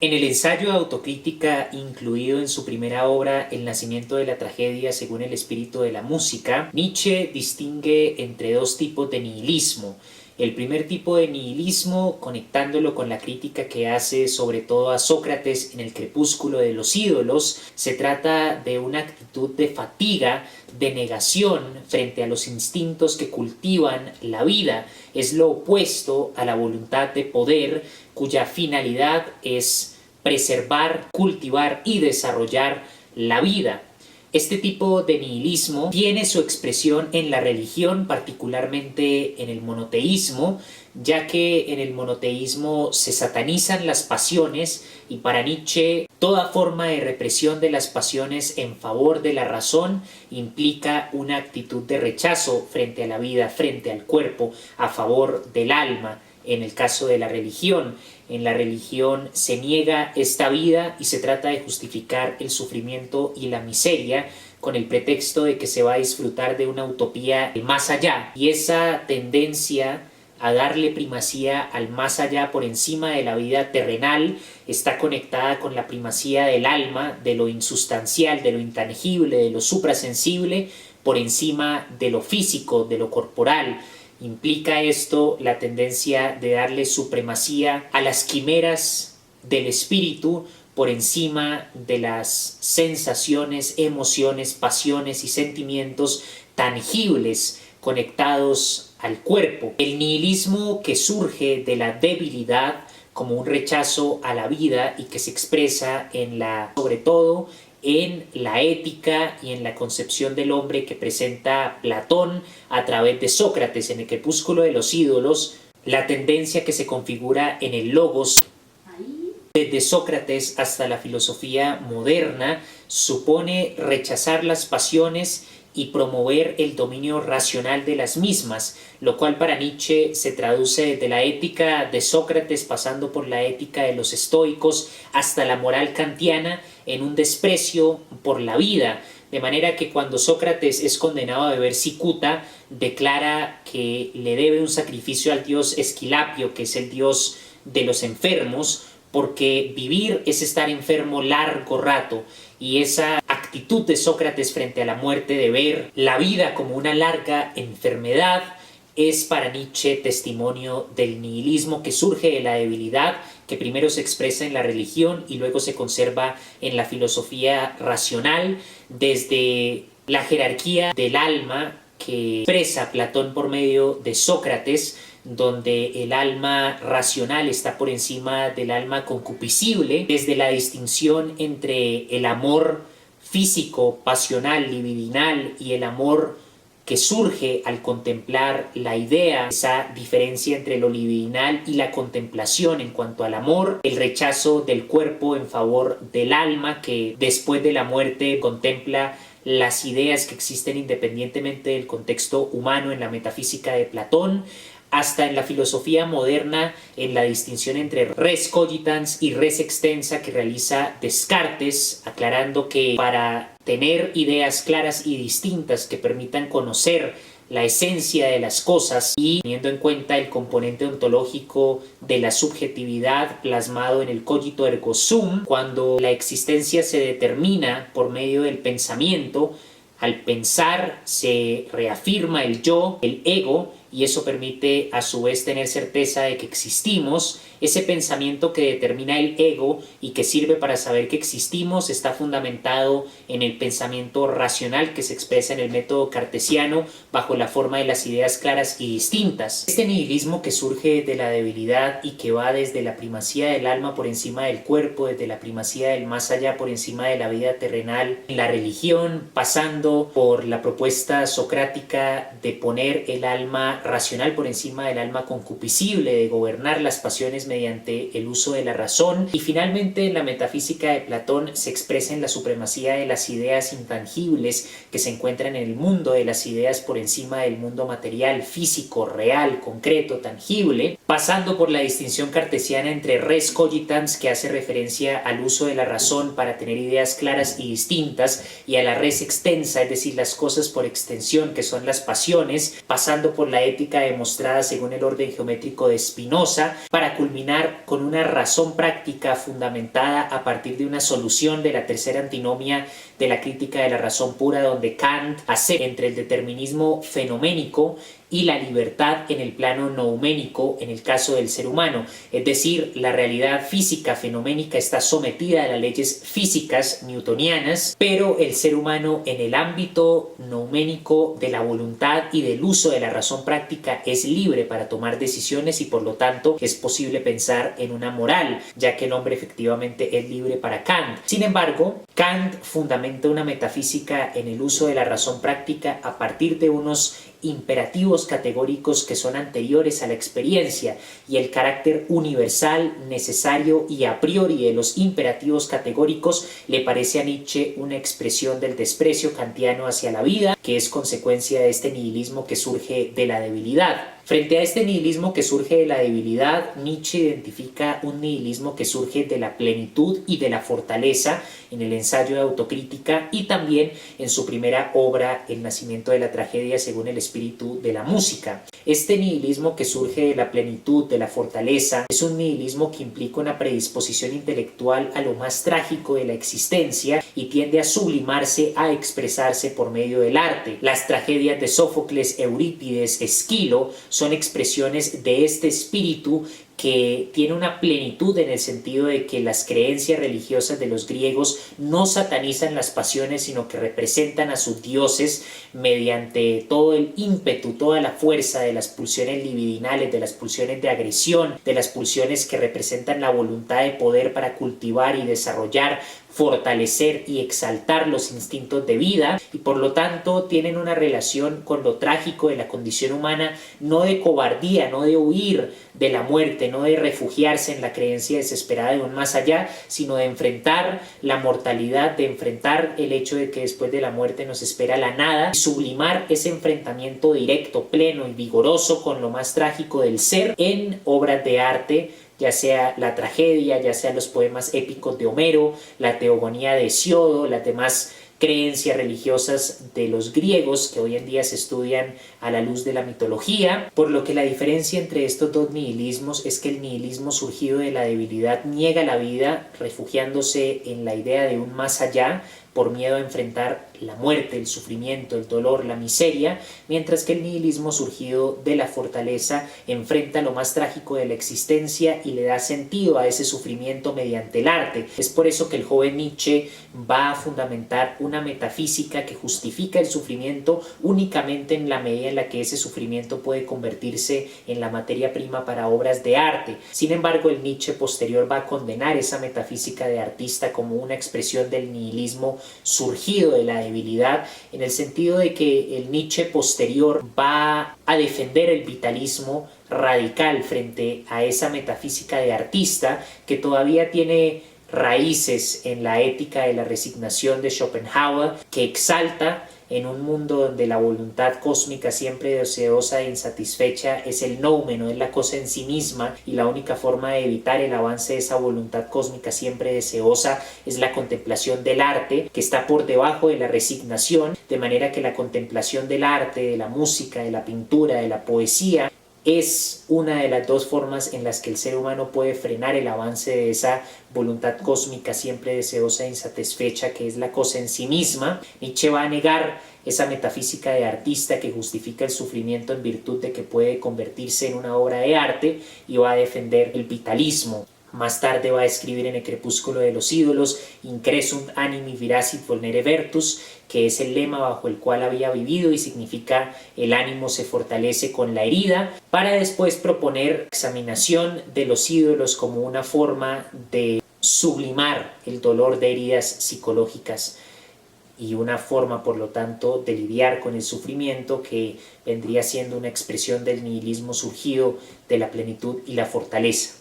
En el ensayo de autocrítica incluido en su primera obra El nacimiento de la tragedia según el espíritu de la música, Nietzsche distingue entre dos tipos de nihilismo. El primer tipo de nihilismo, conectándolo con la crítica que hace sobre todo a Sócrates en El crepúsculo de los ídolos, se trata de una actitud de fatiga, de negación frente a los instintos que cultivan la vida. Es lo opuesto a la voluntad de poder, cuya finalidad es preservar, cultivar y desarrollar la vida. Este tipo de nihilismo tiene su expresión en la religión, particularmente en el monoteísmo, ya que en el monoteísmo se satanizan las pasiones y para Nietzsche toda forma de represión de las pasiones en favor de la razón implica una actitud de rechazo frente a la vida, frente al cuerpo, a favor del alma. En el caso de la religión, en la religión se niega esta vida y se trata de justificar el sufrimiento y la miseria con el pretexto de que se va a disfrutar de una utopía más allá. Y esa tendencia a darle primacía al más allá por encima de la vida terrenal está conectada con la primacía del alma, de lo insustancial, de lo intangible, de lo suprasensible, por encima de lo físico, de lo corporal. Implica esto la tendencia de darle supremacía a las quimeras del espíritu por encima de las sensaciones, emociones, pasiones y sentimientos tangibles conectados al cuerpo. El nihilismo que surge de la debilidad como un rechazo a la vida y que se expresa sobre todo en la ética y en la concepción del hombre que presenta Platón a través de Sócrates en el crepúsculo de los ídolos, la tendencia que se configura en el logos desde Sócrates hasta la filosofía moderna supone rechazar las pasiones y promover el dominio racional de las mismas, lo cual para Nietzsche se traduce desde la ética de Sócrates pasando por la ética de los estoicos hasta la moral kantiana en un desprecio por la vida, de manera que cuando Sócrates es condenado a beber cicuta, declara que le debe un sacrificio al dios Esquilapio, que es el dios de los enfermos, porque vivir es estar enfermo largo rato, y esa actitud de Sócrates frente a la muerte, de ver la vida como una larga enfermedad, es para Nietzsche testimonio del nihilismo que surge de la debilidad, que primero se expresa en la religión y luego se conserva en la filosofía racional, desde la jerarquía del alma que expresa Platón por medio de Sócrates, donde el alma racional está por encima del alma concupiscible, desde la distinción entre el amor físico, pasional, libidinal y el amor que surge al contemplar la idea, esa diferencia entre lo libidinal y la contemplación en cuanto al amor, el rechazo del cuerpo en favor del alma que después de la muerte contempla las ideas que existen independientemente del contexto humano en la metafísica de Platón, hasta en la filosofía moderna en la distinción entre res cogitans y res extensa que realiza Descartes, aclarando que para tener ideas claras y distintas que permitan conocer la esencia de las cosas y teniendo en cuenta el componente ontológico de la subjetividad plasmado en el cogito ergo sum, cuando la existencia se determina por medio del pensamiento, al pensar se reafirma el yo, el ego, y eso permite a su vez tener certeza de que existimos. Ese pensamiento que determina el ego y que sirve para saber que existimos está fundamentado en el pensamiento racional que se expresa en el método cartesiano bajo la forma de las ideas claras y distintas. Este nihilismo que surge de la debilidad y que va desde la primacía del alma por encima del cuerpo, desde la primacía del más allá por encima de la vida terrenal en la religión, pasando por la propuesta socrática de poner el alma racional por encima del alma concupiscible, de gobernar las pasiones mediante el uso de la razón, y finalmente en la metafísica de Platón se expresa en la supremacía de las ideas intangibles que se encuentran en el mundo de las ideas por encima del mundo material, físico, real, concreto, tangible, pasando por la distinción cartesiana entre res cogitans, que hace referencia al uso de la razón para tener ideas claras y distintas, y a la res extensa, es decir, las cosas por extensión, que son las pasiones, pasando por la ética demostrada según el orden geométrico de Spinoza, para culminar con una razón práctica fundamentada a partir de una solución de la tercera antinomia de la crítica de la razón pura, donde Kant hace entre el determinismo fenoménico y la libertad en el plano nouménico en el caso del ser humano. Es decir, la realidad física fenoménica está sometida a las leyes físicas newtonianas, pero el ser humano en el ámbito nouménico de la voluntad y del uso de la razón práctica es libre para tomar decisiones y por lo tanto es posible pensar en una moral, ya que el hombre efectivamente es libre para Kant. Sin embargo, Kant fundamenta una metafísica en el uso de la razón práctica a partir de unos imperativos categóricos que son anteriores a la experiencia, y el carácter universal, necesario y a priori de los imperativos categóricos le parece a Nietzsche una expresión del desprecio kantiano hacia la vida, que es consecuencia de este nihilismo que surge de la debilidad. Frente a este nihilismo que surge de la debilidad, Nietzsche identifica un nihilismo que surge de la plenitud y de la fortaleza en el ensayo de autocrítica y también en su primera obra, El nacimiento de la tragedia según el espíritu de la música. Este nihilismo que surge de la plenitud, de la fortaleza, es un nihilismo que implica una predisposición intelectual a lo más trágico de la existencia y tiende a sublimarse, a expresarse por medio del arte. Las tragedias de Sófocles, Eurípides, Esquilo son expresiones de este espíritu que tiene una plenitud en el sentido de que las creencias religiosas de los griegos no satanizan las pasiones, sino que representan a sus dioses mediante todo el ímpetu, toda la fuerza de las pulsiones libidinales, de las pulsiones de agresión, de las pulsiones que representan la voluntad de poder para cultivar y desarrollar, fortalecer y exaltar los instintos de vida, y por lo tanto tienen una relación con lo trágico de la condición humana, no de cobardía, no de huir de la muerte, no de refugiarse en la creencia desesperada de un más allá, sino de enfrentar la mortalidad, de enfrentar el hecho de que después de la muerte nos espera la nada, y sublimar ese enfrentamiento directo, pleno y vigoroso con lo más trágico del ser en obras de arte, ya sea la tragedia, ya sea los poemas épicos de Homero, la teogonía de Hesiodo, las demás creencias religiosas de los griegos que hoy en día se estudian a la luz de la mitología, por lo que la diferencia entre estos dos nihilismos es que el nihilismo surgido de la debilidad niega la vida refugiándose en la idea de un más allá por miedo a enfrentar la muerte, el sufrimiento, el dolor, la miseria, mientras que el nihilismo surgido de la fortaleza enfrenta lo más trágico de la existencia y le da sentido a ese sufrimiento mediante el arte. Es por eso que el joven Nietzsche va a fundamentar una metafísica que justifica el sufrimiento únicamente en la medida en la que ese sufrimiento puede convertirse en la materia prima para obras de arte. Sin embargo, el Nietzsche posterior va a condenar esa metafísica de artista como una expresión del nihilismo surgido de la debilidad, en el sentido de que el Nietzsche posterior va a defender el vitalismo radical frente a esa metafísica de artista que todavía tiene raíces en la ética de la resignación de Schopenhauer, que exalta en un mundo donde la voluntad cósmica siempre deseosa e insatisfecha es el noumeno, es la cosa en sí misma, y la única forma de evitar el avance de esa voluntad cósmica siempre deseosa es la contemplación del arte, que está por debajo de la resignación, de manera que la contemplación del arte, de la música, de la pintura, de la poesía, es una de las dos formas en las que el ser humano puede frenar el avance de esa voluntad cósmica siempre deseosa e insatisfecha, que es la cosa en sí misma. Nietzsche va a negar esa metafísica de artista que justifica el sufrimiento en virtud de que puede convertirse en una obra de arte, y va a defender el vitalismo. Más tarde va a escribir en El crepúsculo de los ídolos Incresunt animi viracit volnere vertus, que es el lema bajo el cual había vivido y significa el ánimo se fortalece con la herida, para después proponer examinación de los ídolos como una forma de sublimar el dolor de heridas psicológicas y una forma, por lo tanto, de lidiar con el sufrimiento, que vendría siendo una expresión del nihilismo surgido de la plenitud y la fortaleza.